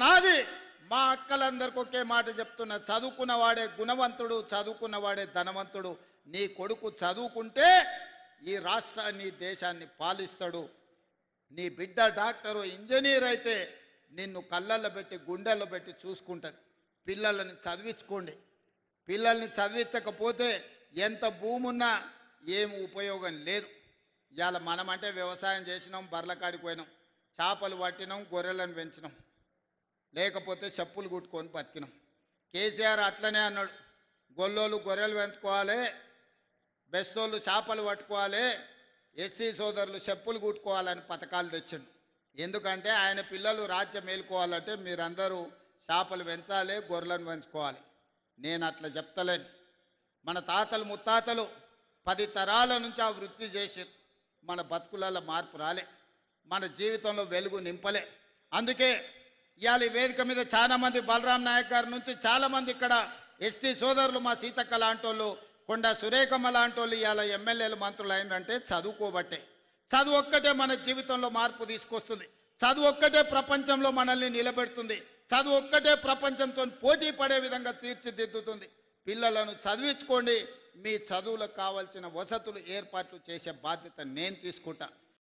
నాది మా అక్కలందరికీ ఒకే మాట చెప్తున్నా, చదువుకున్నవాడే గుణవంతుడు, చదువుకున్నవాడే ధనవంతుడు. నీ కొడుకు చదువుకుంటే ఈ రాష్ట్రాన్ని దేశాన్ని పాలిస్తాడు. నీ బిడ్డ డాక్టరు ఇంజనీర్ అయితే నిన్ను కళ్ళల్లో పెట్టి గుండెల్లో పెట్టి చూసుకుంటుంది. పిల్లలని చదివించుకోండి. పిల్లల్ని చదివించకపోతే ఎంత భూమి ఉన్నా ఏం ఉపయోగం లేదు. ఇవాళ మనమంటే వ్యవసాయం చేసినాం, బర్ల కాడికి పోయినాం, చేపలు పట్టినాం, గొర్రెలను పెంచినాం, లేకపోతే చెప్పులు కుట్టుకొని బతికినాం. కేసీఆర్ అట్లనే అన్నాడు, గొల్లోళ్ళు గొర్రెలు పెంచుకోవాలి, బెస్తోళ్ళు చేపలు పట్టుకోవాలి, ఎస్సీ సోదరులు చెప్పులు కుట్టుకోవాలని పథకాలు తెచ్చిండు. ఎందుకంటే ఆయన పిల్లలు రాజ్యం మేలుకోవాలంటే మీరందరూ చేపలు పెంచాలి, గొర్రెలను పెంచుకోవాలి. నేను అట్లా చెప్తలేను. మన తాతలు ముత్తాతలు 10 తరాల నుంచి ఆ వృత్తి చేసి మన బతుకులలో మార్పు రాలే, మన జీవితంలో వెలుగు నింపలే. అందుకే ఇవాళ ఈ వేదిక మీద చాలామంది బలరాం నాయక్ గారి నుంచి చాలామంది ఇక్కడ ఎస్టీ సోదరులు, మా సీతక్క లాంటోళ్ళు, కొండా సురేఖమ్మ లాంటోళ్ళు ఇవాళ ఎమ్మెల్యేలు మంత్రులు అయిందంటే చదువుకోబట్టే. చదువు ఒక్కటే మన జీవితంలో మార్పు తీసుకొస్తుంది. చదువు ఒక్కటే ప్రపంచంలో మనల్ని నిలబెడుతుంది. చదువు ఒక్కటే ప్రపంచంతో పోటీ పడే విధంగా తీర్చిదిద్దుతుంది. పిల్లలను చదివించుకోండి. మీ చదువులకు కావాల్సిన వసతులు ఏర్పాట్లు చేసే బాధ్యత నేను తీసుకుంటా.